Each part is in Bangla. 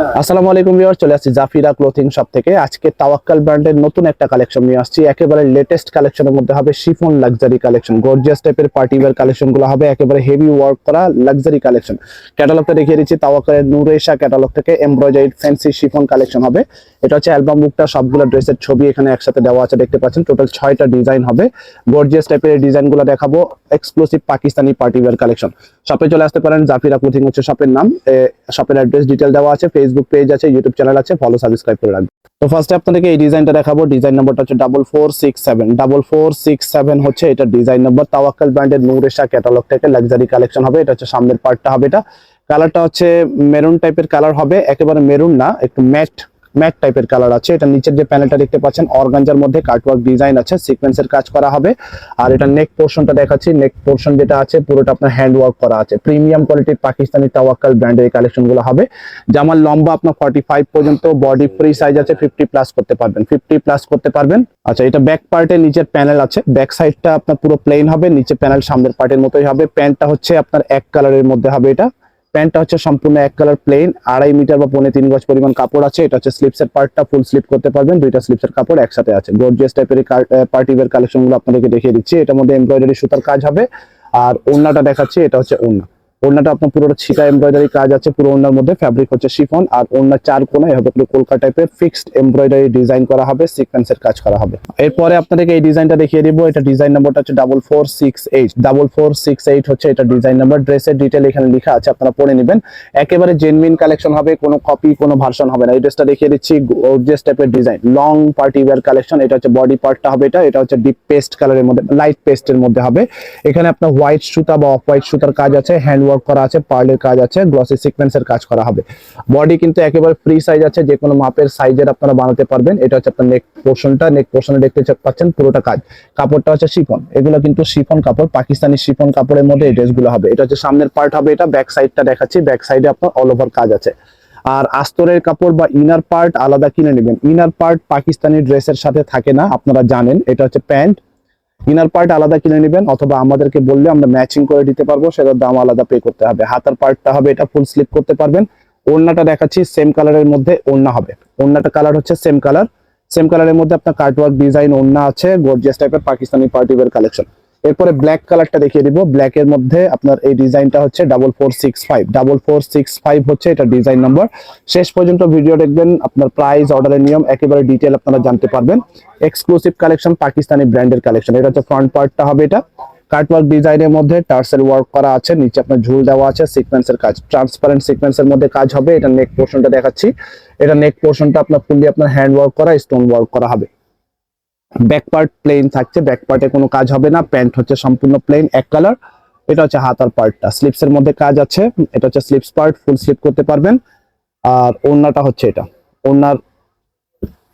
আসসালামু আলাইকুম ভিউয়ার, চলে আসছি জাফিরা ক্লোথিং শপ থেকে। আজকে তাওয়াক্কাল ব্র্যান্ডের নতুন একটা কালেকশন নিয়ে আসছি। একেবারে লেটেস্ট কালেকশনের মধ্যে হবে শিফন লাক্সারি কালেকশন, গর্জিয়াস টাইপের পার্টি ওয়্যার কালেকশন গুলো হবে, একেবারে হেভি ওয়ার্ক করা লাক্সারি কালেকশন। ক্যাটালগটা দেখিয়ে দিচ্ছি, তাওয়াক্কালের নূরেশা ক্যাটালগ থেকে এমব্রয়ডারি ফ্যান্সি শিফন কালেকশন হবে। এটা হচ্ছে অ্যালবাম বুকটা, সবগুলো ড্রেসের ছবি এখানে একসাথে দেওয়া আছে, দেখতে পাচ্ছেন। টোটাল 6টা ডিজাইন হবে, গর্জিয়াস টাইপের ডিজাইন গুলো দেখাবো। Exclusive Pakistani party wear collection. শপে চলে আসতে পারেন, জাফিরা ক্লোথিং হচ্ছে শপের নাম। শপের অ্যাড্রেস ডিটেল দেওয়া আছে, ফেসবুক পেজ আছে, ইউটিউব চ্যানেল আছে, ফলো সাবস্ক্রাইব করে রাখবেন। তো ফার্স্টে আপনাদেরকে এই ডিজাইনটা দেখাবো। ডিজাইন নাম্বারটা হচ্ছে 4467। 4467 হচ্ছে এটা ডিজাইন নাম্বার। তাওয়াক্কাল ব্র্যান্ডের নূরেশা ক্যাটালগ থেকে লাক্সারি কালেকশন হবে। এটা হচ্ছে সামনের পার্টটা হবে। এটা কালারটা হচ্ছে মেরুন টাইপের কালার হবে, একেবারে মেরুন না, একটু ম্যাট ম্যাট টাইপের কালার আছে। এটা নিচের যে প্যানেলটা দেখতে পাচ্ছেন অর্গানজার মধ্যে কাটওয়ার্ক ডিজাইন আছে, সিকোয়েন্সের কাজ করা হবে। আর এটা নেক পোর্শনটা দেখাচ্ছি, নেক পোর্শন যেটা আছে পুরোটা আপনার হ্যান্ড ওয়ার্ক করা আছে। প্রিমিয়াম কোয়ালিটির পাকিস্তানি তাওয়াক্কাল ব্র্যান্ডের এই কালেকশন গুলো হবে। জামার লম্বা আপনার 45 পর্যন্ত, বডি ফ্রি সাইজ আছে, 50 প্লাস করতে পারবেন, 50 প্লাস করতে পারবেন। আচ্ছা, এটা ব্যাক পার্টে নিচের প্যানেল আছে, ব্যাক সাইডটা আপনার পুরো প্লেন হবে, নিচে প্যানেল সামনের পার্টের মতোই হবে। প্যান্টটা হচ্ছে আপনার এক কালারের মধ্যে হবে। এটা প্যান্টটা হচ্ছে সম্পূর্ণ এক কালার প্লেন, 2.5 মিটার বা 3.25 গজ পরিমাণ কাপড় আছে। এটা হচ্ছে স্লিপসের পার্টটা, ফুল স্লিপ করতে পারবেন, দুইটা স্লিপসের কাপড় একসাথে আছে। গর্জিয়াস টাইপের পার্টি ওয়্যার কালেকশন গুলো আপনাদেরকে দেখিয়ে দিচ্ছি। এটার মধ্যে এমব্রয়ডারি সুতার কাজ হবে। আর ওড়নাটা দেখাচ্ছি, এটা হচ্ছে ওড়না। ওড়নাটা আপনার পুরোটা ছিটা এমব্রয়ডারি কাজ আছে পুরো ওড়নার মধ্যে। ফ্যাব্রিক হচ্ছে শিফন, আর ওড়নার চার কোণায় হবে পুরো কলকা টাইপের ফিক্সড এমব্রয়ডারি ডিজাইন করা হবে, সিকোয়েন্সের কাজ করা হবে। এরপরে আপনাদেরকে এই ডিজাইনটা দেখিয়ে দিব। এটা ডিজাইন নাম্বারটা হচ্ছে 4468। 4468 হচ্ছে এটা ডিজাইন নাম্বার। ড্রেসের ডিটেল এখানে লেখা আছে, আপনারা পড়ে নেবেন। একেবারে জেনুইন কালেকশন হবে, কোনো কপি কোনো ভার্সন হবে না। এই ড্রেসটা দেখিয়ে দিচ্ছি, গর্জিয়াস টাইপের design, long party wear collection. এটা হচ্ছে বডি পার্টটা হবে। এটা হচ্ছে ডিপ পেস্ট কালারের মধ্যে, লাইট পেস্টের মধ্যে হবে। এখানে আপনার হোয়াইট সুতা বা অফ হোয়াইট সুতার কাজ আছে, হ্যান্ড ওয়ার্ক করা আছে, পার্লের কাজ আছে, গ্লসি সিকোয়েন্সের কাজ করা হবে। বডি কিন্তু একেবারে ফ্রি সাইজ আছে, যে কোনো মাপের সাইজের আপনারা বানাতে পারবেন। এটা হচ্ছে আপনার নেক পোর্শনটা, নেক পোর্শনে দেখতে পাচ্ছেন পুরোটা কাজ। কাপড়টা হচ্ছে শিফন, এগুলো কিন্তু শিফন কাপড়, পাকিস্তানি শিফন কাপড়ের মধ্যে এই ড্রেসগুলো হবে। এটা হচ্ছে সামনের পার্ট হবে। এটা ব্যাক সাইডটা দেখাচ্ছি, ব্যাক সাইডে আপনার অল ওভার কাজ আছে। আর আস্তরের কাপড় বা ইনার পার্ট আলাদা কিনে নেবেন। ইনার পার্ট পাকিস্তানি ড্রেসের সাথে থাকে না, আপনারা জানেন। এটা হচ্ছে প্যান্ট, ইনার পার্ট আলাদা কিনে নেবেন, অথবা আমাদেরকে বললে আমরা ম্যাচিং করে দিতে পারবো, সেটার দাম আলাদা পে করতে হবে। হাতার পার্টটা হবে এটা, ফুল স্লিপ করতে পারবেন। ওড়নাটা দেখাচ্ছি, সেম কালারের মধ্যে ওড়না হবে। ওড়নাটা কালার হচ্ছে সেম কালার, সেম কালারের মধ্যে আপনার কাটওয়ার্ক ডিজাইন ওড়না আছে, গর্জিয়াস টাইপের পাকিস্তানি পার্টি ওয়্যার কালেকশন। এরপরে ব্ল্যাক কালারটা দেখিয়ে দিব। ব্ল্যাক এর মধ্যে আপনার এই ডিজাইনটা হচ্ছে 4465। 4465 হচ্ছে এটা ডিজাইন নাম্বার। শেষ পর্যন্ত ভিডিও দেখবেন, আপনার প্রাইস, অর্ডারের নিয়ম একেবারে ডিটেল আপনারা জানতে পারবেন। এক্সক্লুসিভ কালেকশন, পাকিস্তানি ব্র্যান্ডের কালেকশন। এটা হচ্ছে ফ্রন্ট পার্টটা হবে। এটা কাটওয়ার্ক ডিজাইনের মধ্যে টার্সেল ওয়ার্ক করা আছে, নিচে আপনার ঝুল দেওয়া আছে, সিকোয়েন্সের কাজ, ট্রান্সপারেন্ট সিকোয়েন্সের মধ্যে কাজ হবে। এটা নেক পোর্শনটা দেখাচ্ছি। এটা নেক পোর্শনটা আপনার ফুললি আপনার হ্যান্ড ওয়ার্ক করা, স্টোন ওয়ার্ক করা হবে। ব্যাক পার্ট প্লেন থাকছে, ব্যাক পার্টে কোনো কাজ হবে না। প্যান্ট হচ্ছে সম্পূর্ণ প্লেন এক কালার। এটা হচ্ছে হাতার পার্টটা, স্লিপসের মধ্যে কাজ আছে। এটা হচ্ছে স্লিপস পার্ট, ফুল স্লিপ করতে পারবেন। আর ওড়নাটা হচ্ছে এটা, ওড়নার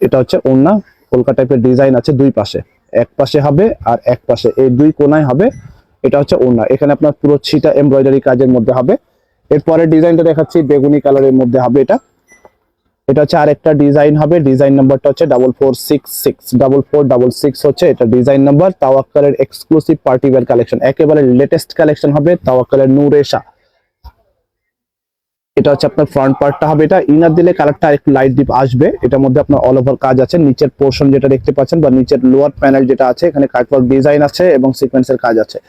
এটা হচ্ছে ওড়না, কলকা টাইপের ডিজাইন আছে দুই পাশে, এক পাশে হবে আর এক পাশে, এই দুই কোনায় হবে। এটা হচ্ছে ওড়না, এখানে আপনার পুরো ছিটা এমব্রয়ডারি কাজের মধ্যে হবে। এরপরে ডিজাইনটা দেখাচ্ছি, বেগুনি কালারের মধ্যে হবে। এটা এটা হচ্ছে আরেকটা ডিজাইন হবে। ডিজাইন নাম্বারটা হচ্ছে 4466। 4466 হচ্ছে এটা ডিজাইন নাম্বার। তাওয়াক্কালের এক্সক্লুসিভ পার্টি ওয়্যার কালেকশন, একেবারে লেটেস্ট কালেকশন হবে, তাওয়াক্কালের নূরেশা। এটা হচ্ছে আপনার ফ্রন্ট পার্টটা হবে। এটা ইনার দিলে কালারটা একটু লাইট ডিপ আসবে। এটার মধ্যে আপনার অল ওভার কাজ আছে। নিচের পোর্শন যেটা দেখতে পাচ্ছেন বা নিচের লোয়ার প্যানেল যেটা আছে, এখানে কাটওয়ার্ক ডিজাইন আছে এবং সিকোয়েন্সের কাজ আছে।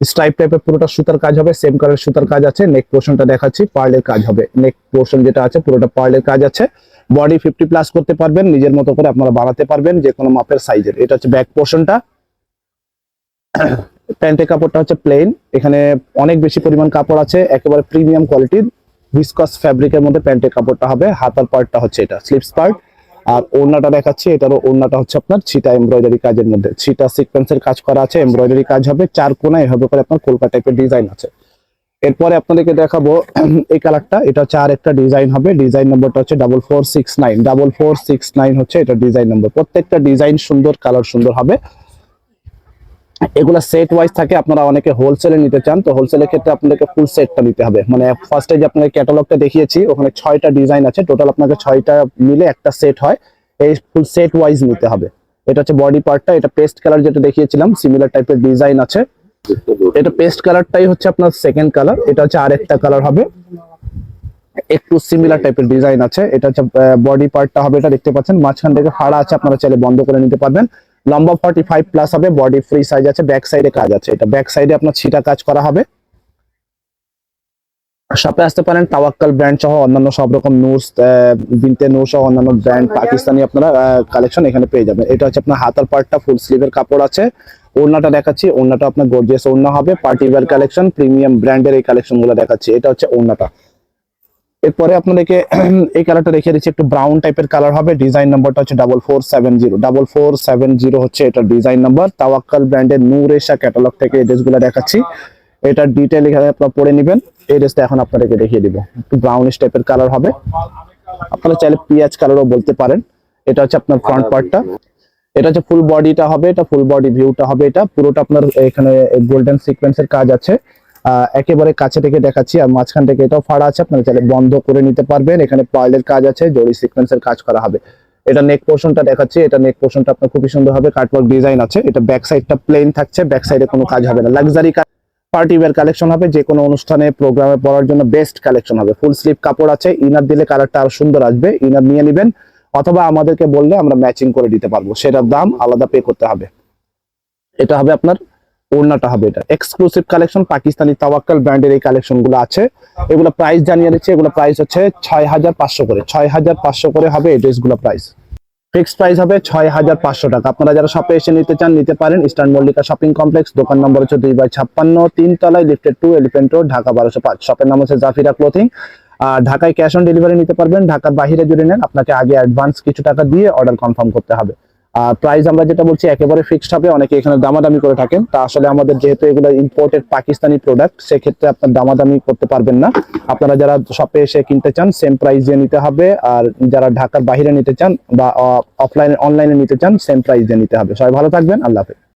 স্ট্রাইপ টাইপের পুরোটা সুতার কাজ হবে, সেম কালার সুতার কাজ আছে। নেক পোর্শনটা দেখাচ্ছি, পার্লের কাজ হবে। নেক পোর্শন যেটা আছে পুরোটা পার্লের কাজ আছে। বডি 50 প্লাস করতে পারবেন, নিজের মতো করে আপনারা বানাতে পারবেন, যে কোনো মাপের সাইজের। এটা হচ্ছে ব্যাক পোর্শনটা। প্যান্টের কাপড়টা হচ্ছে প্লেন, এখানে অনেক বেশি পরিমাণ কাপড় আছে, একেবারে প্রিমিয়াম কোয়ালিটির ভিসকস ফ্যাব্রিকের মধ্যে প্যান্টের কাপড়টা হবে। হাতার পার্টটা হচ্ছে এটা স্লিপস পার্ট। আর ওড়নাটা দেখাচ্ছি, এটারও ওড়নাটা হচ্ছে আপনার ছিটা এমব্রয়ডারি কাজের মধ্যে, ছিটা সিকোয়েন্সের কাজ করা আছে, এমব্রয়ডারি কাজ হবে। চার কোণায় এভাবে করে আপনার কলকা টাইপের ডিজাইন আছে। এরপরে আপনাদেরকে দেখাবো এই কালারটা। এটা হচ্ছে আর একটা ডিজাইন হবে। ডিজাইন নম্বরটা হচ্ছে 4469। 4469 হচ্ছে এটা ডিজাইন নম্বর। প্রত্যেকটা ডিজাইন সুন্দর, কালার সুন্দর হবে। এগুলা সেট ওয়াইজ থাকে, আপনারা অনেকে হোলসেলে নিতে চান, তো হোলসেলের ক্ষেত্রে আপনাদেরকে ফুল সেটটা নিতে হবে। মানে ফার্স্টে যে আপনাদের ক্যাটালগটা দেখিয়েছি, ওখানে 6টা ডিজাইন আছে, টোটাল আপনাকে 6টা মিলে একটা সেট হয়। এই ফুল সেট ওয়াইজ নিতে হবে। এটা হচ্ছে বডি পার্টটা। এটা পেস্ট কালার যেটা দেখিয়েছিলাম, সিমিলার টাইপের ডিজাইন আছে। এটা পেস্ট কালারটাই হচ্ছে আপনার সেকেন্ড কালার। এটা হচ্ছে আরেকটা কালার হবে। একটু সিমিলার টাইপের ডিজাইন আছে। এটা হচ্ছে বডি পার্টটা হবে, এটা দেখতে পাচ্ছেন মাঝখান থেকে ফাড়া আছে, আপনারা চাইলে বন্ধ করে নিতে পারবেন। লম্বা 45 প্লাস হবে, বডি ফ্রি সাইজ আছে, ব্যাক সাইডে কাজ আছে। এটা ব্যাক সাইডে আপনার ছিটা কাজ করা হবে। শপে আসতে পারেন, তাওয়াক্কাল ব্র্যান্ড সহ অন্যান্য সব রকম নূর, বিনতে নূর সহ অন্যান্য ব্র্যান্ড পাকিস্তানি আপনারা কালেকশন এখানে পেয়ে যাবেন। এটা হচ্ছে আপনার হাতার পার্টটা ফুল স্লিভের কাপড় আছে। ওড়নাটা দেখাচ্ছি, ওড়নাটা আপনার গর্জিয়াস ওড়না হবে, পার্টি ওয়্যার কালেকশন, প্রিমিয়াম ব্র্যান্ডের এই কালেকশন গুলো দেখাচ্ছি। এটা হচ্ছে ওড়নাটা। এরপরে আপনাদেরকে এই কালারটা রেখে দিচ্ছি, একটু ব্রাউন টাইপের কালার হবে। ডিজাইন নাম্বারটা হচ্ছে 4470 হচ্ছে এটা ডিজাইন নাম্বার। তাওয়াক্কাল ব্র্যান্ডের নূর এশা ক্যাটালগ থেকে এই ড্রেসগুলো দেখাচ্ছি। এটার ডিটেইল এখানে আপনারা পড়ে নেবেন। এই ড্রেসটা এখন আপনাদেরকে দেখিয়ে দিব, একটু ব্রাউনিশ টাইপের কালার হবে, আপনারা চাইলে পিঁয়াজ কালারও বলতে পারেন। এটা হচ্ছে আপনার ফ্রন্ট পার্টটা, এটা হচ্ছে ফুল বডিটা হবে, এটা ফুল বডি ভিউটা হবে। এটা পুরোটা আপনার এখানে গোল্ডেন সিকোয়েন্সের কাজ আছে। একেবারে কাছে থেকে দেখাচ্ছি, আর মাঝখান থেকে এটাও ফাড়া আছে, আপনারা চাইলে বন্ধ করে নিতে পারবেন। এখানে পার্লের কাজ আছে, জরি সিকোয়েন্সের কাজ করা হবে। এটা নেক পোর্শনটা দেখাচ্ছি, এটা নেক পোর্শনটা আপনার খুবই সুন্দর হবে, কাটওয়ার্ক ডিজাইন আছে। এটা ব্যাক সাইডটা প্লেন থাকছে, ব্যাক সাইডে কোনো কাজ হবে না। লাক্সারি পার্টি ওয়্যার কালেকশন হবে, যে কোনো অনুষ্ঠানে প্রোগ্রামে পরার জন্য বেস্ট কালেকশন হবে। ফুল স্লিভ কাপড় আছে, ইনার দিলে কালারটা আরো সুন্দর আসবে। ইনার নিয়ে নেবেন, অথবা আমাদেরকে বললে আমরা ম্যাচিং করে দিতে পারবো, সেটার দাম আলাদা পে করতে হবে। এটা হবে আপনার ওড়নাটা হবে, এটা এক্সক্লুসিভ কালেকশন, পাকিস্তানি তাওয়াক্কাল ব্র্যান্ডের এই কালেকশন গুলো আছে। এগুলো প্রাইস জানিয়ে দিচ্ছি, এগুলো প্রাইস হচ্ছে 6500 করে, 6500 করে হবে এই ড্রেসগুলো প্রাইস। ফিক্সড প্রাইস হবে 6500 টাকা। আপনারা যারা শপে এসে নিতে চান নিতে পারেন। ইস্টার্ন মল্লিকা শপিং কমপ্লেক্স, দোকান নম্বর হচ্ছে 2/56, 3 তলায়, লিফটেড 2, এলিফ্যান্ট রোড, ঢাকা 1205। শপের নাম হচ্ছে জাফিরা ক্লোথিং। আর ঢাকায় ক্যাশ অন ডেলিভারি নিতে পারবেন। ঢাকার বাইরে যদি নেন, আপনাকে আগে অ্যাডভান্স কিছু টাকা দিয়ে অর্ডার কনফার্ম করতে হবে। আর প্রাইস আমরা যেটা বলছি একেবারে ফিক্সড হবে। অনেকে এখানে দামাদামি করে থাকেন, তা আসলে আমাদের যেহেতু এগুলো ইম্পোর্টেড পাকিস্তানি প্রোডাক্ট, সেক্ষেত্রে আপনার দামাদামি করতে পারবেন না। আপনারা যারা শপে এসে কিনতে চান সেম প্রাইস দিয়ে নিতে হবে, আর যারা ঢাকার বাইরে নিতে চান বা অফলাইনে অনলাইনে নিতে চান সেম প্রাইস দিয়ে নিতে হবে। সবাই ভালো থাকবেন, আল্লাহ হাফেজ।